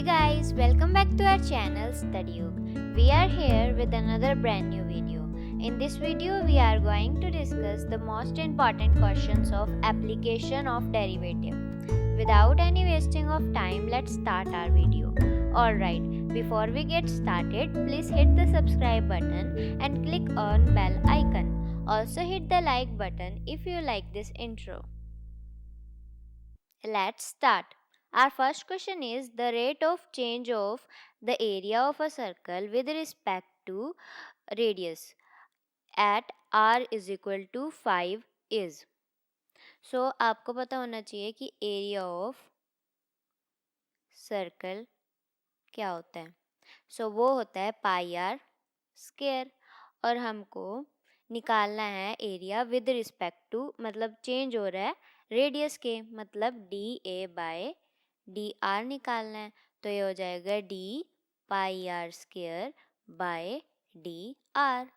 guys, welcome back to our channel StudyOok. We are here with another brand new video. In this video, we are going to discuss the most important questions of application of derivative. Without any wasting of time, let's start our video. Alright, before we get started, please hit the subscribe button and click on bell icon. Also hit the like button if you like this intro. Let's start. Our first question is the rate of change of the area of a circle with respect to radius at r is equal to 5 is. So आपको पता होना चाहिए कि area of circle क्या होता है. सो वो होता है पाई आर स्क्वायर और हमको निकालना है एरिया विद रिस्पेक्ट टू, मतलब चेंज हो रहा है रेडियस के, मतलब D A by D R निकालना है. तो ये हो जाएगा D pi R square by D R.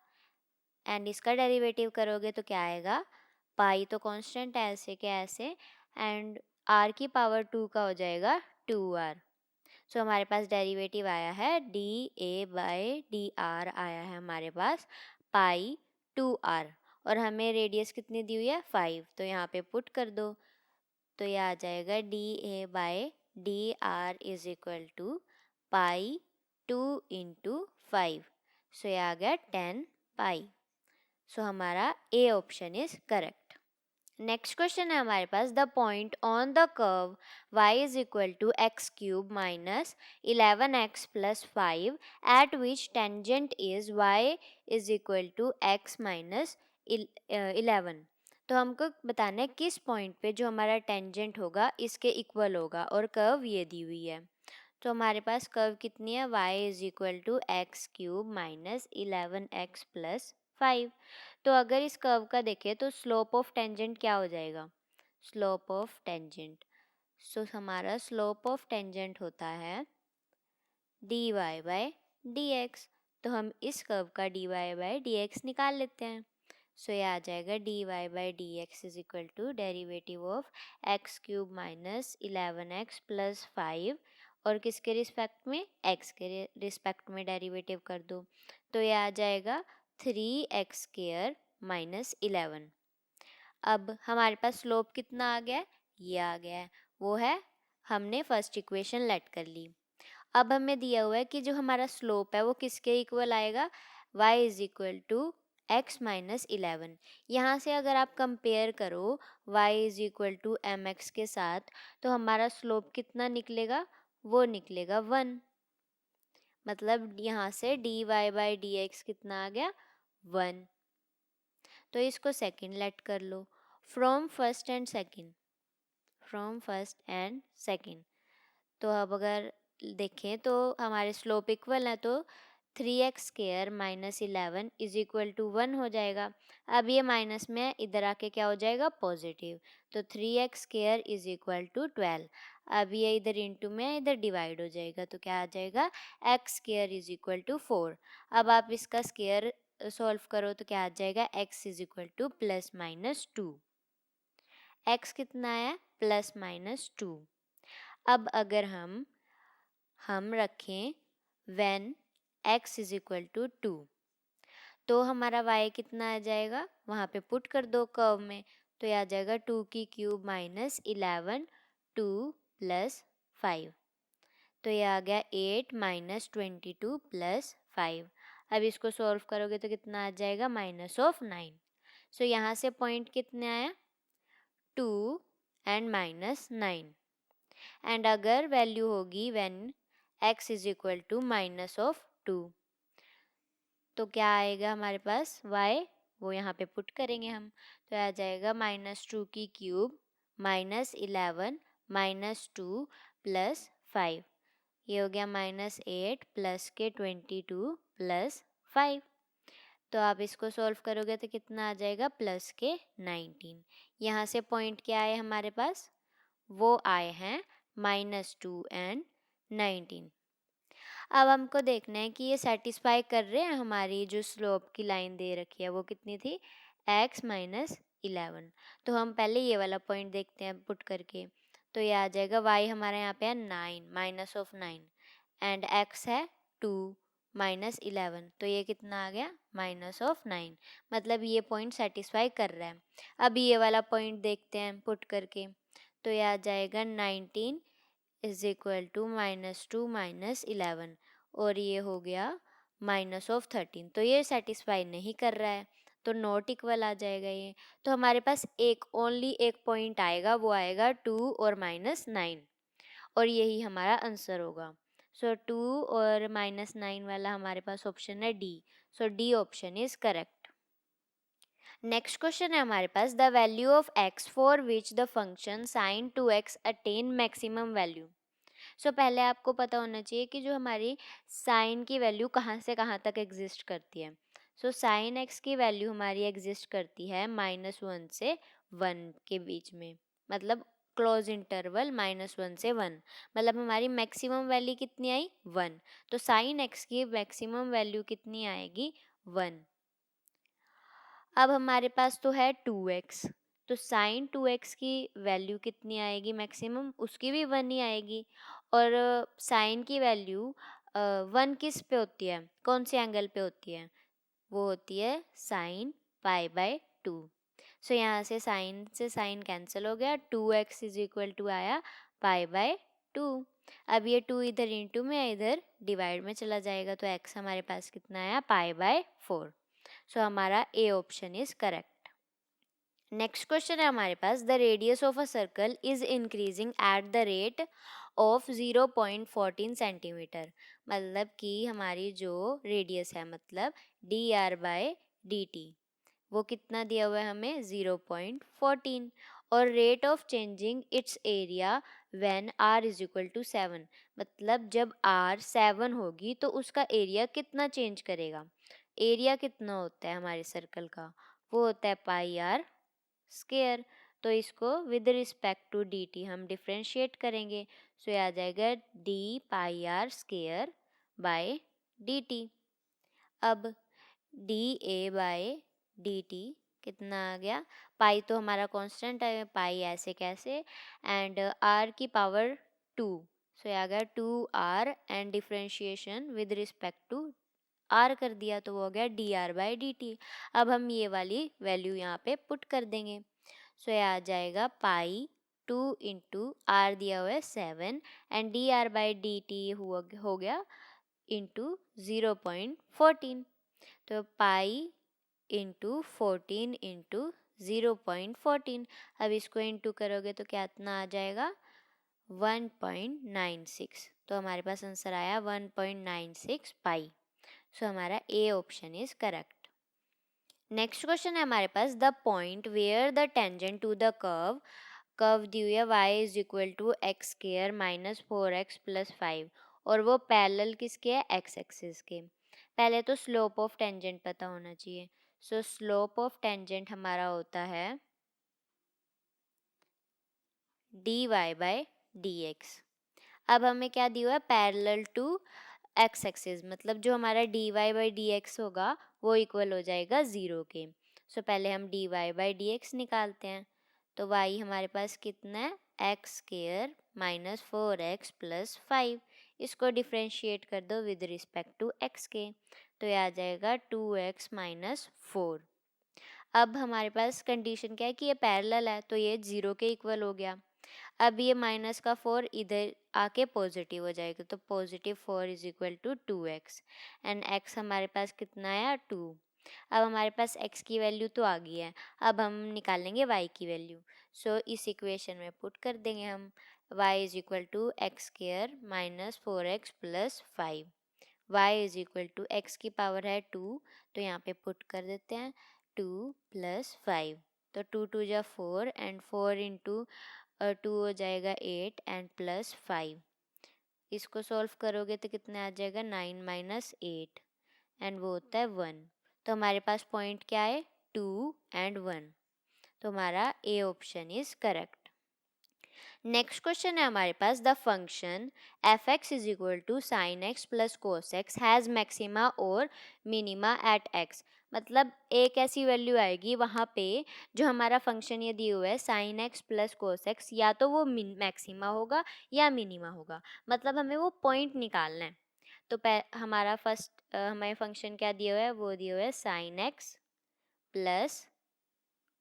And इसका डेरिवेटिव करोगे तो क्या आएगा, पाई तो कांस्टेंट है ऐसे के ऐसे, एंड आर की पावर 2 का हो जाएगा 2r. सो हमारे पास डेरिवेटिव आया है D A by D R आया है हमारे पास पाई 2r और हमें रेडियस कितनी दी हुई है 5. तो यहाँ पे पुट कर दो तो ये आ जाएगा d A by D r is equal to pi 2 into 5. So ये आ गया 10 पाई. सो हमारा A option is correct. Next question है हमारे पास the point on the curve y is equal to x cube minus 11x plus 5 at which tangent is y is equal to x minus 11. तो हमको बताना है किस point पे जो हमारा टेंजेंट होगा इसके इक्वल होगा और कर्व ये दी हुई है. तो हमारे पास कर्व कितनी है y is equal to x cube minus 11x plus 5. तो अगर इस कर्व का देखें तो स्लोप ऑफ टेंजेंट क्या हो जाएगा, स्लोप ऑफ टेंजेंट. सो हमारा स्लोप ऑफ टेंजेंट होता है dy बाय dx. तो हम इस कर्व का dy बाय dx निकाल लेते हैं. सो ये आ जाएगा dy by dx is equal to derivative of X cube minus 11x plus 5 और किसके रिस्पेक्ट में, x के रिस्पेक्ट में डेरिवेटिव कर दो तो ये आ जाएगा 3x स्क्वायर माइनस 11. अब हमारे पास स्लोप कितना आ गया है, ये आ गया है, वो है हमने फर्स्ट इक्वेशन लेट कर ली. अब हमें दिया हुआ है कि जो हमारा स्लोप है वो किसके इक्वल आएगा, y is equal to x minus 11. यहाँ से अगर आप कंपेयर करो y is equal to M X के साथ तो हमारा स्लोप कितना निकलेगा, वो निकलेगा 1. मतलब यहाँ से dy बाई डी एक्स कितना आ गया 1. तो इसको सेकंड लेट कर लो from first and second, from first and second. तो अब अगर देखें तो हमारे स्लोप इक्वल है तो 3x square minus 11 is equal to 1 हो जाएगा. अब ये माइनस में इधर आके क्या हो जाएगा पॉजिटिव, तो 3x square is equal to 12. अब ये इधर इंटू में इधर डिवाइड हो जाएगा तो क्या आ जाएगा x square is equal to 4. अब आप इसका स्क्वायर सॉल्व करो तो क्या आ जाएगा x is equal two plus minus 2. x कितना है प्लस माइनस 2. अब अगर हम रखें when x is equal to 2 तो हमारा y कितना आ जाएगा, वहाँ पे पुट कर दो कर्व में तो यह आ जाएगा 2 की क्यूब माइनस 11 2 प्लस 5. तो यह आ गया 8 माइनस 22 प्लस 5. अब इसको सॉल्व करोगे तो कितना आ जाएगा माइनस ऑफ 9. सो यहाँ से पॉइंट कितने आया 2 एंड माइनस 9. एंड अगर वैल्यू होगी when x is equal to minus of 2 तो क्या आएगा हमारे पास y, वो यहाँ पे पुट करेंगे हम तो आ जाएगा माइनस 2 की क्यूब माइनस 11 माइनस 2 प्लस 5. ये हो गया माइनस 8 प्लस के 22 प्लस 5. तो आप इसको सॉल्व करोगे तो कितना आ जाएगा प्लस के 19. यहाँ से पॉइंट क्या आए हमारे पास, वो आए हैं माइनस 2 एंड 19. अब हमको देखना है कि ये सेटिस्फाई कर रहे हैं हमारी जो स्लोप की लाइन दे रखी है वो कितनी थी x माइनस 11. तो हम पहले ये वाला पॉइंट देखते हैं पुट करके तो ये आ जाएगा y हमारा यहाँ पे है 9 माइनस ऑफ 9 एंड x है 2 माइनस 11, तो ये कितना आ गया माइनस ऑफ 9, मतलब ये पॉइंट सेटिस्फाई कर रहा है। अभी ये वाला पॉइंट देखते हैं पुट करके, तो ये आ जाएगा 19 इज इक्वल टू -2 माइनस 11 और ये हो गया माइनस ऑफ 13, तो ये सेटिस्फाई नहीं कर रहा है तो नॉट इक्वल आ जाएगा ये। तो हमारे पास ओनली एक पॉइंट आएगा, वो आएगा 2 और -9 और यही हमारा आंसर होगा। सो 2 और -9 वाला हमारे पास ऑप्शन है D, so D option is correct. Next question है हमारे पास the value of x for which the function sin 2x attain maximum value. So पहले आपको पता होना चाहिए कि जो हमारी साइन की वैल्यू कहाँ से कहाँ तक एग्जिस्ट करती है। सो साइन एक्स की वैल्यू हमारी एग्जिस्ट करती है -1 से 1 के बीच में, मतलब क्लोज इंटरवल -1 से 1, मतलब हमारी मैक्सिमम वैल्यू कितनी आई 1, तो साइन एक्स की मैक्सिमम वैल्यू कितनी आएगी 1। अब हमारे पास तो है 2x, तो साइन 2x की वैल्यू कितनी आएगी मैक्सिमम, उसकी भी 1 ही आएगी। और साइन की वैल्यू 1 किस पे होती है, कौन से एंगल पे होती है, वो होती है साइन π/2। सो यहाँ से साइन कैंसिल हो गया, 2x इज इक्वल टू आया π/2। अब ये 2 इधर इंटू में इधर डिवाइड में चला जाएगा, तो x हमारे पास कितना आया π/4। सो हमारा A option is correct. Next question है हमारे पास the radius of a circle is increasing at the rate of 0.14 centimetre, मतलब कि हमारी जो रेडियस है मतलब dr/dt वो कितना दिया हुआ है हमें 0.14 और rate of changing its area when r is equal to 7, मतलब जब r 7 होगी तो उसका एरिया कितना चेंज करेगा। एरिया कितना होता है हमारे सर्कल का, वो होता है πr स्क्वायर, तो इसको विद रिस्पेक्ट टू dt हम डिफ्रेंशिएट करेंगे, सो ये आ जाएगा d πr square by dt। अब dA/dt कितना आ गया, पाई तो हमारा कांस्टेंट है, पाई ऐसे कैसे, एंड r की पावर 2, सो ये आ गया 2r and differentiation with respect to r कर दिया तो वो हो गया dr/dt। अब हम ये वाली वैल्यू यहाँ पे पुट कर देंगे, सो ये आ जाएगा पाई 2 इंटू आर दिया हुआ है 7 एंड dr/dt हो गया इंटू 0.14, तो पाई इंटू 14 इंटू 0.14, अब इसको इंटू करोगे तो कितना आ जाएगा 1.96, तो हमारे पास आंसर आया 1.96 पाई। सो हमारा A option is correct. Next question है हमारे पास the point where the tangent to the curve दी हुई है y is equal to x square -4x + 5 और वो पैरेलल किसके है x एक्सिस के। पहले तो स्लोप ऑफ टेंजेंट पता होना चाहिए, सो स्लोप ऑफ टेंजेंट हमारा होता है dy/dx। अब हमें क्या दिया हुआ है पैरेलल टू x एक्सिस, मतलब जो हमारा dy/dx होगा वो इक्वल हो जाएगा 0 के। सो पहले हम dy/dx निकालते हैं, तो y हमारे पास कितना है x स्क्वायर -4x + 5, इसको डिफ्रेंशिएट कर दो विद रिस्पेक्ट टू x के, तो ये आ जाएगा 2x - 4। अब हमारे पास कंडीशन क्या है कि ये पैरेलल है तो ये 0 के इक्वल हो गया। अब ये माइनस का 4 इधर आके पॉजिटिव हो जाएगा, तो +4 is equal to 2x and x हमारे पास कितना आया 2। अब हमारे पास x की वैल्यू तो आ गई है, अब हम निकालेंगे y की वैल्यू, सो इस इक्वेशन में पुट कर देंगे हम y is equal to x square -4x + 5, y is equal to x की पावर है 2, तो यहाँ पे पुट कर देते हैं 2 + 5, तो 2 2 जा 4 एंड 4 इंटू 2 हो जाएगा 8 एंड +5, इसको सॉल्व करोगे तो कितना आ जाएगा 9 - 8 एंड वो होता है 1, तो हमारे पास पॉइंट क्या है 2 एंड 1, तो हमारा A option is correct. Next question है हमारे पास the function f(x) is equal to sin x + cos x has maxima और मिनिमा एट x, मतलब एक ऐसी वैल्यू आएगी वहाँ पे जो हमारा फंक्शन ये दिया हुआ है sine x plus cos x, या तो वो मैक्सिमा होगा या मिनिमा होगा, मतलब हमें वो पॉइंट निकालना है। तो हमारा फर्स्ट हमारे फंक्शन क्या दिया हुआ है, वो दिया हुआ है sine x plus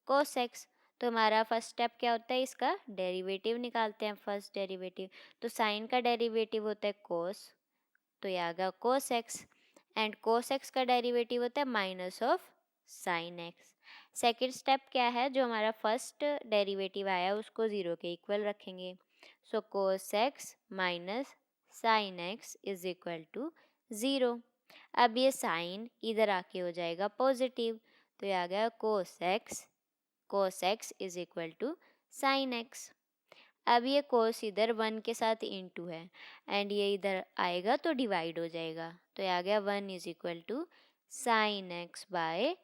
cos x. तो हमारा फर्स्ट स्टेप क्या होता है, इसका डेरिवेटिव निकालते हैं, फर्स्ट डेरिवेटिव। तो साइन का डेरिवेटिव होता है कोस, तो ये आ गया cos x, and cos x का डेरिवेटिव होता है minus of sine x. Second step क्या है, जो हमारा फर्स्ट डेरिवेटिव आया उसको ज़ीरो के इक्वल रखेंगे। So cos x minus sine x is equal to zero. अब ये साइन इधर आके हो जाएगा पॉजिटिव, तो ये आ गया cos X is equal to sine X. अब ये कोस इधर 1 के साथ इनटू है, एंड ये इधर आएगा तो डिवाइड हो जाएगा, तो ये आ गया 1 is equal to sine x by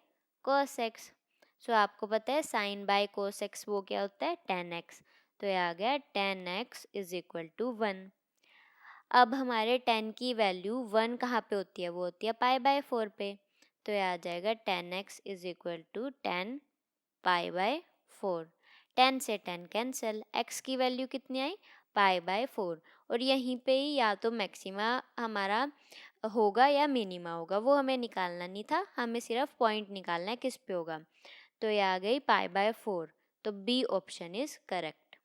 cos x. So आपको पता है साइन बाय कोस एक्स वो क्या होता है, टेन एक्स, तो ये आ गया tan X is equal to 1। अब हमारे 10 की वैल्यू 1 कहाँ पे होती है, वो होती है पाई बाय 4 पे, तो ये आ जाएगा 10x is equal to 10 pi by 4। 10 से 10 कैंसिल, x की वैल्यू कितनी आई, पाई बाय 4, और यहीं पे ही या तो मैक्सिमा हमारा होगा या मिनिमा होगा, वो हमें निकालना नहीं था, हमें सिर्फ पॉइंट निकालना है किस पे होगा। तो ये आ गई पाई बाय 4, तो B option is correct.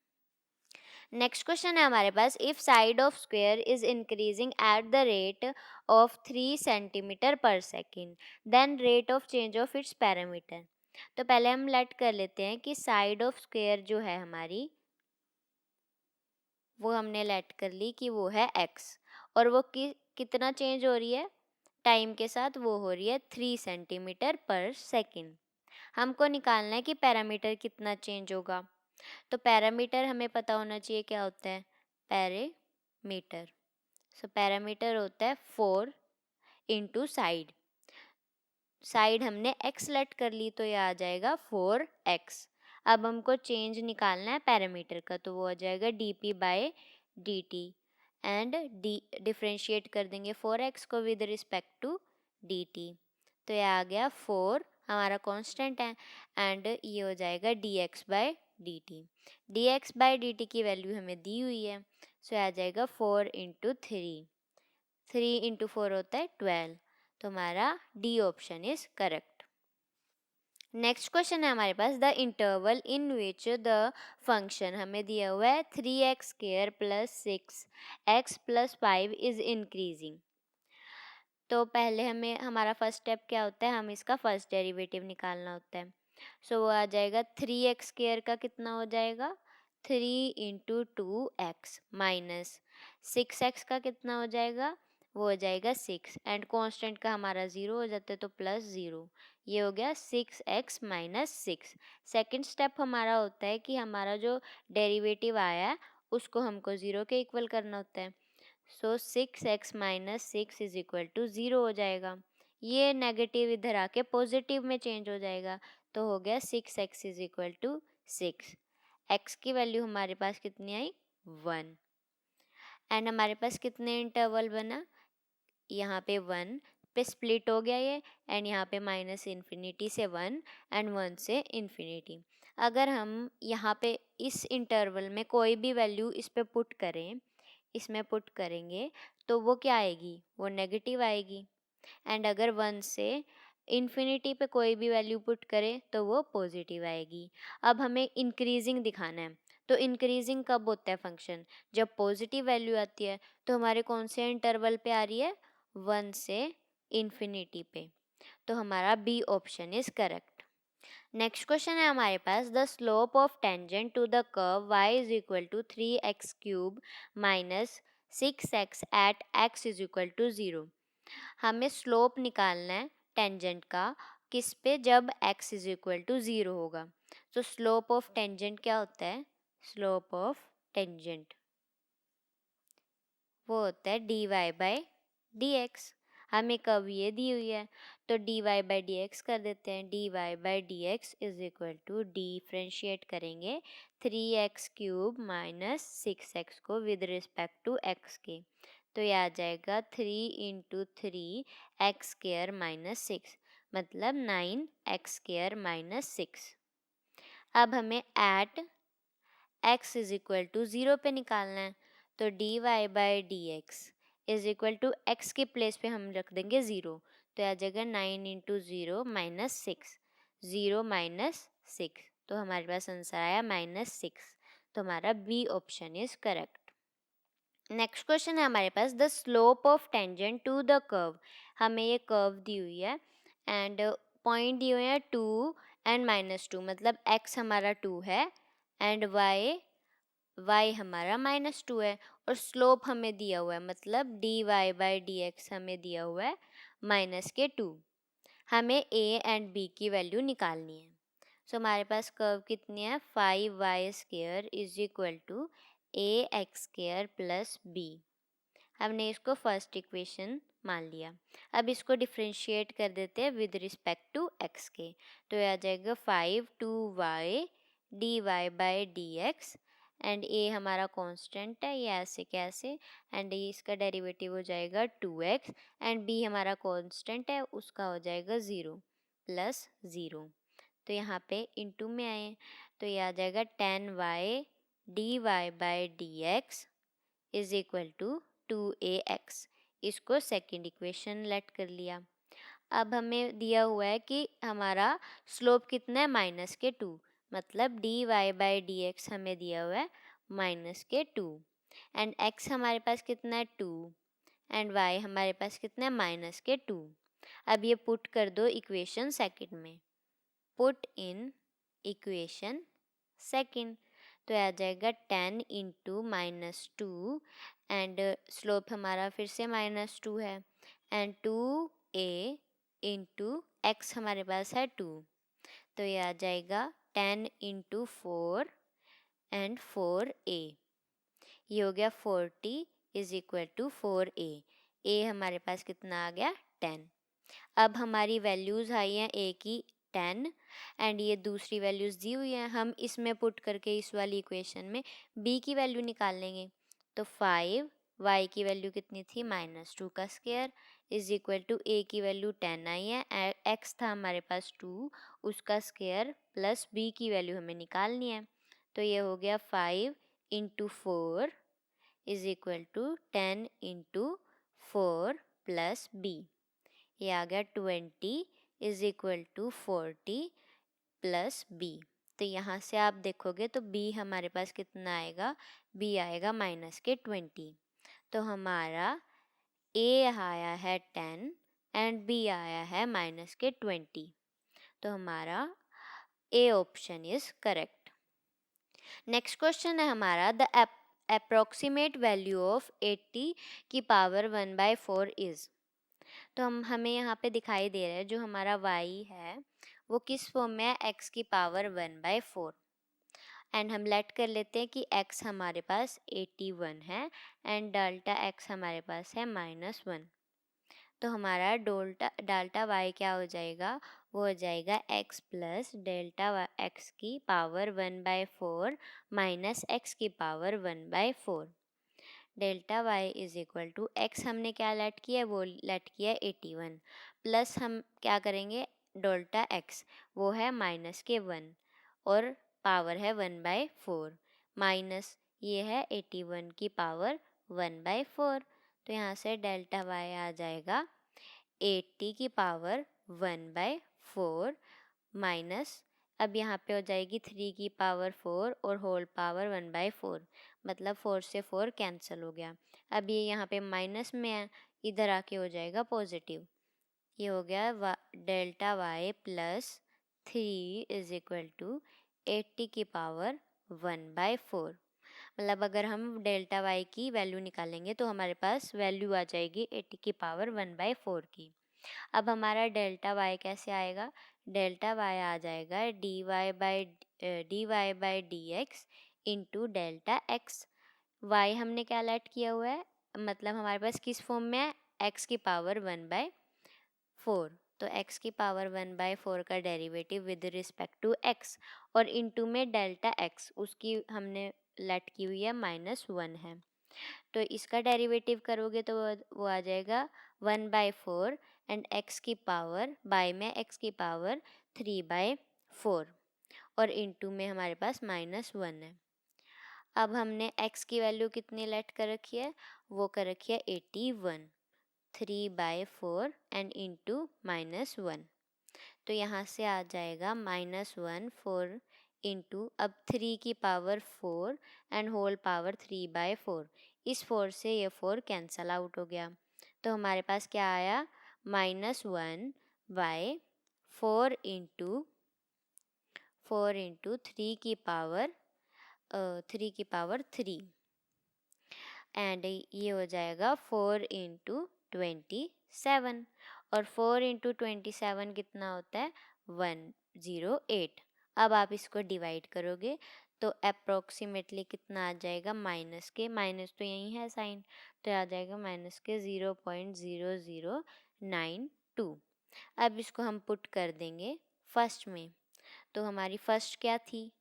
Next question है हमारे पास, if side of square is increasing at the rate of 3 centimetre पर second, then rate of change of its parameter. तो पहले हम लेट कर लेते हैं कि साइड ऑफ स्क्वायर जो है हमारी, वो हमने लेट कर ली कि वो है x, और वो कितना चेंज हो रही है टाइम के साथ, वो हो रही है 3 सेंटीमीटर पर सेकेंड। हमको निकालना है कि पैरामीटर कितना चेंज होगा। तो पैरामीटर हमें पता होना चाहिए क्या होता है, पैरामीटर। सो पैरामीटर होता है 4 इंटू साइड, साइड हमने x लेट कर ली तो ये आ जाएगा 4x। अब हमको चेंज निकालना है पैरामीटर का, तो वो आ जाएगा dp by dt, and differentiate कर देंगे 4x को विद रिस्पेक्ट टू dt, तो ये आ गया 4 हमारा कांस्टेंट है, एंड ये हो जाएगा dx by dt। dx by dt की वैल्यू हमें दी हुई है, सो आ जाएगा 4 इंटू 3 इंटू 4 होता है 12, तो हमारा D option is correct. Next question है हमारे पास, the interval in which the function हमें दिया हुआ है 3x square plus 6x plus 5 is increasing. तो पहले हमें हमारा फर्स्ट स्टेप क्या होता है, हम इसका फर्स्ट डेरिवेटिव निकालना होता है। सो वो आ जाएगा 3x स्क्वायर का कितना हो जाएगा, 3 इंटू 2x माइनस 6x का कितना हो जाएगा, वो हो जाएगा 6, एंड कांस्टेंट का हमारा 0 हो जाता है तो प्लस 0, ये हो गया 6x माइनस 6। सेकेंड स्टेप हमारा होता है कि हमारा जो डेरिवेटिव आया है उसको हमको 0 के इक्वल करना होता है। So 6x minus 6 is equal to 0 हो जाएगा, ये नेगेटिव इधर आके पॉजिटिव में चेंज हो जाएगा, तो हो गया 6x is equal to 6। x की वैल्यू हमारे पास कितनी आई, 1, एंड हमारे पास कितने इंटरवल बना, यहाँ पे 1 पे स्प्लिट हो गया ये, एंड यहाँ पे माइनस इन्फिनिटी से 1 एंड 1 से इन्फिनिटी। अगर हम यहाँ पे इस इंटरवल में कोई भी वैल्यू इस पे पुट करें, इसमें पुट करेंगे तो वो क्या आएगी, वो नेगेटिव आएगी, एंड अगर 1 से इन्फिनिटी पे कोई भी वैल्यू पुट करें तो वो पॉजिटिव आएगी। अब हमें इंक्रीजिंग दिखाना है, तो इंक्रीजिंग कब होता है फंक्शन, जब पॉजिटिव वैल्यू आती है। तो हमारे कौन से इंटरवल पे आ रही है, 1 से इन्फिनिटी पे, तो हमारा B option is correct. Next question है हमारे पास, the slope of tangent to the curve y is equal to 3x cube minus 6x at x is equal to 0। हमें स्लोप निकालना है टेंजेंट का, किस पे, जब x इज इक्वल टू 0 होगा। तो स्लोप ऑफ टेंजेंट क्या होता है, स्लोप ऑफ टेंजेंट वो होता है dy बाय dx। हमें कब ये दी हुई है, तो dy बाई डी एक्स कर देते हैं, dy by D X is equal to differentiate करेंगे 3x क्यूब माइनस 6x को विद रिस्पेक्ट टू x के, तो ये आ जाएगा 3 इंटू 3 एक्स स्क्र माइनस 6। मतलब 9x² माइनस 6। अब हमें at x is equal to 0 पे निकालना है, तो dy/dx is equal to x के प्लेस पे हम रख देंगे 0, तो आ जाएगा 9 इंटू 0 माइनस 6, 0 माइनस 6, तो हमारे पास आंसर आया -6, तो हमारा B option is correct. Next question है हमारे पास, the slope of tangent to the curve. हमें ये कर्व दी हुई है एंड पॉइंट दिए हुए हैं 2 एंड -2, मतलब x हमारा 2 है एंड y हमारा -2 है, और स्लोप हमें दिया हुआ है, मतलब dy/dx हमें दिया हुआ है -2। हमें a एंड b की वैल्यू निकालनी है। सो हमारे पास कर्व कितनी है, 5y² is equal to ax² plus b। हमने इसको फर्स्ट इक्वेशन मान लिया। अब इसको डिफ्रेंशिएट कर देते हैं विद रिस्पेक्ट टू x के, तो ये आ जाएगा 5 2y dy/dx एंड a हमारा कांस्टेंट है, ये ऐसे कैसे, एंड ये इसका डेरिवेटिव हो जाएगा 2x एंड b हमारा कांस्टेंट है, उसका हो जाएगा 0 प्लस 0, तो यहाँ पे इनटू में आए, तो ये आ जाएगा 10y dy/dx is equal to 2ax। इसको सेकंड इक्वेशन लेट कर लिया। अब हमें दिया हुआ है कि हमारा स्लोप कितना है, -2, मतलब dy/dx हमें दिया हुआ है -2 एंड x हमारे पास कितना है 2 एंड y हमारे पास कितना है -2। अब ये पुट कर दो इक्वेशन सेकंड में, पुट इन इक्वेशन सेकंड, तो आ जाएगा 10 इंटू -2 एंड स्लोप हमारा फिर से -2 है एंड 2a इंटू एक्स हमारे पास है 2, तो ये आ जाएगा 10 इंटू 4 एंड 4a, ये हो गया 40 is equal to 4a। a हमारे पास कितना आ गया 10। अब हमारी वैल्यूज़ आई हैं a की 10 एंड ये दूसरी वैल्यूज़ दी हुई हैं, हम इसमें पुट करके इस वाली इक्वेशन में b की वैल्यू निकाल लेंगे, तो 5 y की वैल्यू कितनी थी -2 का square is equal to a की वैल्यू 10 आई है, x था हमारे पास 2 उसका स्क्वायर प्लस b की वैल्यू हमें निकालनी है, तो ये हो गया 5 into 4 is equal to 10 into 4 plus b, ये आ गया 20 is equal to 40 plus b। तो यहाँ से आप देखोगे तो b हमारे पास कितना आएगा, b आएगा -20, तो हमारा a आया है 10 एंड b आया है -20, तो हमारा a option is correct. Next question है हमारा, द अप्रोक्सीमेट वैल्यू ऑफ 80 की पावर 1/4 इज। तो हमें यहाँ पे दिखाई दे रहा है जो हमारा y है वो किस फॉर्म में है, x की पावर 1/4 एंड हम लेट कर लेते हैं कि x हमारे पास 81 है एंड डाल्टा x हमारे पास है -1, तो हमारा डाल्टा y क्या हो जाएगा, वो हो जाएगा x प्लस डेल्टा x की पावर 1/4 माइनस x की power 1/4। Delta y is equal to x हमने क्या लेट किया, वो लेट किया 81 प्लस हम क्या करेंगे डेल्टा x वो है -1 और पावर है 1/4 माइनस ये है 81 की पावर 1/4, तो यहाँ से डेल्टा y आ जाएगा 80 की पावर 1/4 माइनस, अब यहाँ पे हो जाएगी 3 की पावर 4 और होल पावर 1/4, मतलब 4 से 4 कैंसिल हो गया। अब ये यहाँ पे माइनस में है, इधर आके हो जाएगा पॉजिटिव, ये हो गया delta y plus 3 is equal to 80 की पावर 1/4, मतलब अगर हम डेल्टा y की वैल्यू निकालेंगे तो हमारे पास वैल्यू आ जाएगी 80 की पावर 1/4 की। अब हमारा डेल्टा y कैसे आएगा, डेल्टा y आ जाएगा dy/dx into delta x। y हमने क्या लेट किया हुआ है, मतलब हमारे पास किस फॉर्म में है, x की पावर 1/4, तो x की पावर 1/4 का derivative with respect to x और इंटू में डेल्टा x उसकी हमने लेट की हुई है -1 है, तो इसका डेरिवेटिव करोगे तो वो आ जाएगा 1/4 एंड x की पावर बाय में x की पावर 3/4 और इनटू में हमारे पास -1 है। अब हमने x की वैल्यू कितनी लेट कर रखी है, वो कर रखी है 81, 3/4 एंड इनटू -1, तो यहाँ से आ जाएगा -1 4 इंटू अब 3 की पावर 4 एंड होल पावर 3/4, इस 4 से ये 4 कैंसल आउट हो गया, तो हमारे पास क्या आया -1/4 इंटू 3 की पावर 3 एंड ये हो जाएगा 4 इंटू 27 और 4 इंटू 27 कितना होता है 108। अब आप इसको डिवाइड करोगे तो अप्रोक्सीमेटली कितना आ जाएगा माइनस तो यही है साइन, तो आ जाएगा -0.0092। अब इसको हम पुट कर देंगे फर्स्ट में, तो हमारी फर्स्ट क्या थी,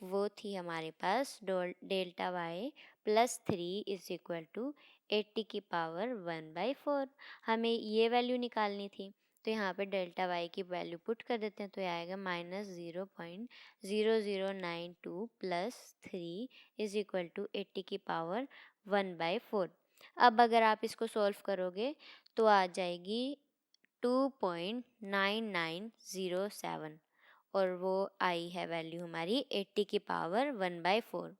वो थी हमारे पास delta y plus 3 is equal to 80 की पावर 1/4, हमें ये वैल्यू निकालनी थी, तो यहाँ पे डेल्टा वाई की वैल्यू पुट कर देते हैं, तो ये आएगा -0.0092 प्लस 3 इज इक्वल टू 80 की पावर 1/4। अब अगर आप इसको सॉल्व करोगे तो आ जाएगी 2.9907 और वो आई है वैल्यू हमारी 80 की पावर 1/4।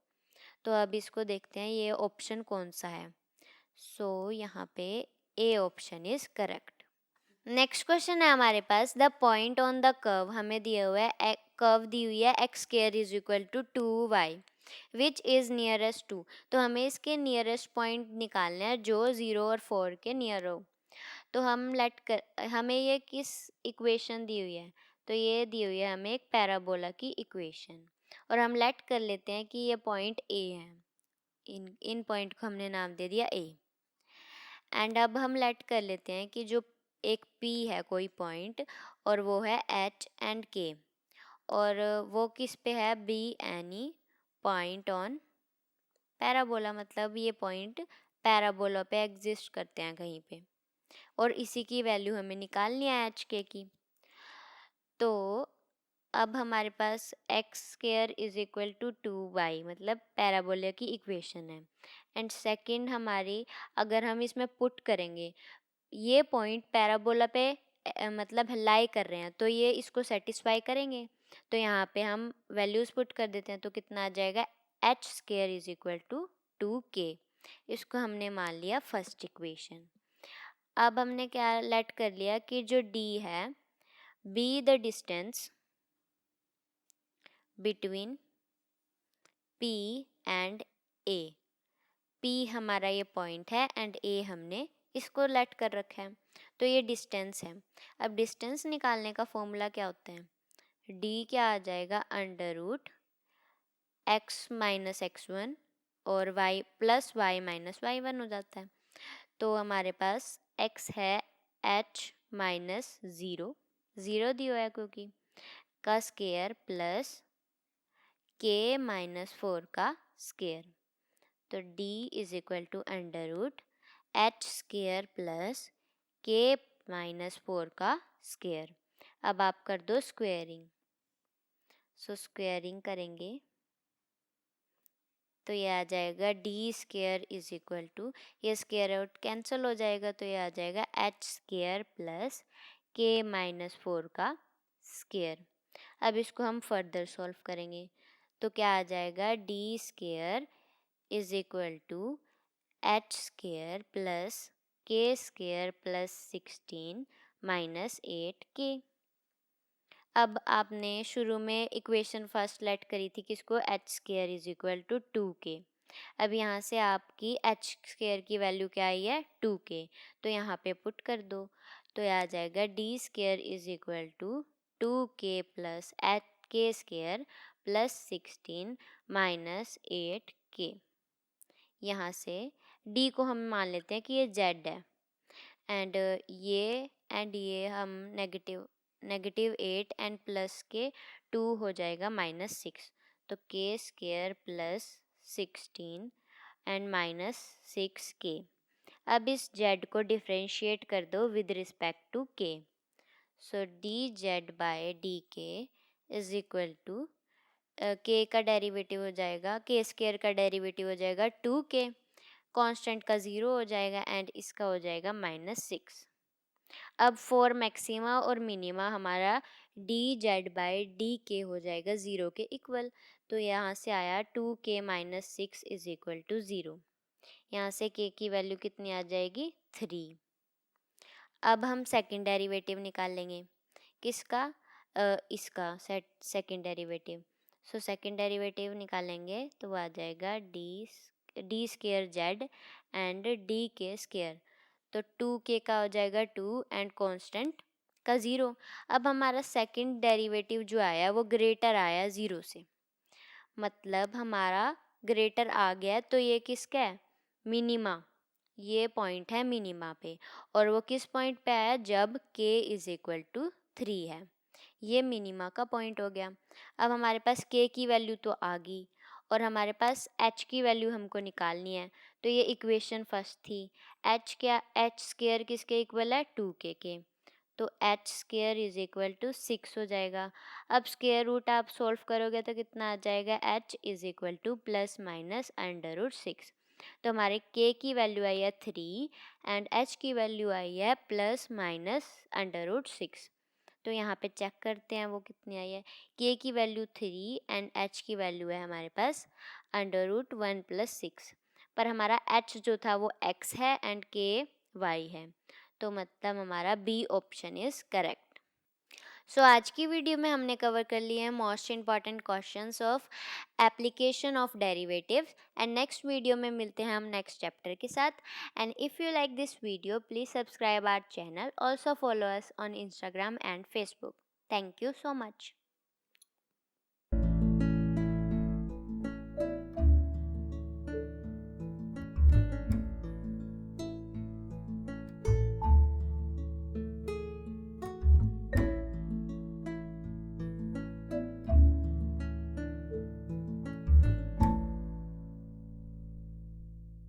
तो अब इसको देखते हैं ये ऑप्शन कौन सा है, सो यहाँ पे A option is correct. Next question है हमारे पास, the point on the curve, हमें दिया हुआ है कर्व दी हुई है x square is equal to 2y which is nearest to, तो हमें इसके नियरेस्ट पॉइंट निकालना है जो 0 और 4 के नियर हो, तो हमें ये किस इक्वेशन दी हुई है, तो ये दी हुई है हमें एक पैराबोला की इक्वेशन, और हम लेट कर लेते हैं कि ये पॉइंट ए है, इन पॉइंट को हमने नाम दे दिया ए, एंड अब हम लेट कर लेते हैं कि जो एक P है कोई पॉइंट और वो है H एंड K, और वो किस पे है be any point on parabola, मतलब ये पॉइंट पैराबोला पे एग्जिस्ट करते हैं कहीं पे, और इसी की वैल्यू हमें निकालनी है एच के की। तो अब हमारे पास x square is equal to 2y मतलब पैराबोला की इक्वेशन है, एंड सेकंड हमारी अगर हम इसमें पुट करेंगे ये पॉइंट पैराबोला पे मतलब लाई कर रहे हैं, तो ये इसको सेटिस्फाई करेंगे, तो यहाँ पे हम वैल्यूज पुट कर देते हैं, तो कितना आ जाएगा H square is equal to 2k, इसको हमने मान लिया फर्स्ट इक्वेशन। अब हमने क्या लेट कर लिया कि जो d है be the distance between p and a, p हमारा ये पॉइंट है एंड a हमने इसको लेट कर रखा है, तो ये डिस्टेंस है। अब डिस्टेंस निकालने का फॉर्मूला क्या होता है, d क्या आ जाएगा under root x minus x1 और y plus y minus y1 हो जाता है, तो हमारे पास x है h माइनस 0 दिया है क्योंकि का स्केयर प्लस k माइनस 4 का स्केयर, तो d is equal to under root h square plus k minus 4 का स्केयर। अब आप कर दो स्क्वेयरिंग, सो स्क्वेयरिंग करेंगे तो ये आ जाएगा D square is equal to, ये स्केयर आउट कैंसिल हो जाएगा, तो ये आ जाएगा H square plus K minus 4 का स्केयर। अब इसको हम फर्दर सॉल्व करेंगे तो क्या आ जाएगा D square is equal to H square plus K square plus 16 minus 8k। अब आपने शुरू में इक्वेशन फर्स्ट लेट करी थी किसको H square is equal to 2k, अब यहाँ से आपकी एच स्केयर की वैल्यू क्या आई है 2k, तो यहाँ पे पुट कर दो, तो यह आ जाएगा D square is equal to 2k plus h k square plus 16 minus 8k। यहाँ से d को हम मान लेते हैं कि ये z है, एंड ये हम नेगेटिव 8 एंड प्लस के 2 हो जाएगा -6, तो k square plus 16 and -6k। अब इस z को डिफ्रेंशिएट कर दो with respect to k। So dz by dk is equal to k का डेरिवेटिव हो जाएगा, k स्क्वायर का डेरिवेटिव हो जाएगा 2k, कांस्टेंट का 0 हो जाएगा एंड इसका हो जाएगा -6। अब फॉर मैक्सिमा और मिनिमा हमारा dz बाय dk हो जाएगा 0 के इक्वल। तो यहाँ से आया 2k - 6 इज इक्वल टू 0। यहाँ से k की वैल्यू कितनी आ जाएगी 3। अब हम सेकंड डेरिवेटिव निकाल लेंगे, किसका, इसका second derivative. So second derivative निकालेंगे तो वो आ जाएगा D square Z and D के स्क्वायर। तो 2k का हो जाएगा 2 एंड कांस्टेंट का 0। अब हमारा सेकंड डेरिवेटिव जो आया वो ग्रेटर आया 0 से, मतलब हमारा ग्रेटर आ गया। तो ये किसका है, मिनिमा, ये पॉइंट है मिनिमा पे। और वो किस पॉइंट पे आया, जब k इज इक्वल टू 3 है। ये मिनिमा का पॉइंट हो गया। अब हमारे पास k की वैल्यू तो आ गई और हमारे पास h की वैल्यू हमको निकालनी है। तो ये इक्वेशन फर्स्ट थी। h क्या, h स्क्वायर किसके इक्वल है, 2k के। तो h square is equal to 6 हो जाएगा। अब स्क्वायर रूट आप सॉल्व करोगे तो कितना आ जाएगा, h इज इक्वल टू +/√6। तो हमारे k की वैल्यू आई है 3 एंड h की वैल्यू आई है +/√6। तो यहाँ पे चेक करते हैं वो कितनी आई है। k की वैल्यू 3 एंड h की वैल्यू है हमारे पास √1 + 6। पर हमारा h जो था वो x है एंड k y है। तो मतलब हमारा B option is correct. So आज की वीडियो में हमने कवर कर लिए हैं most important questions of application of derivatives and next video में मिलते हैं हम नेक्स्ट चैप्टर के साथ। And if you like this video please subscribe our channel, also follow us on Instagram and Facebook. Thank you so much.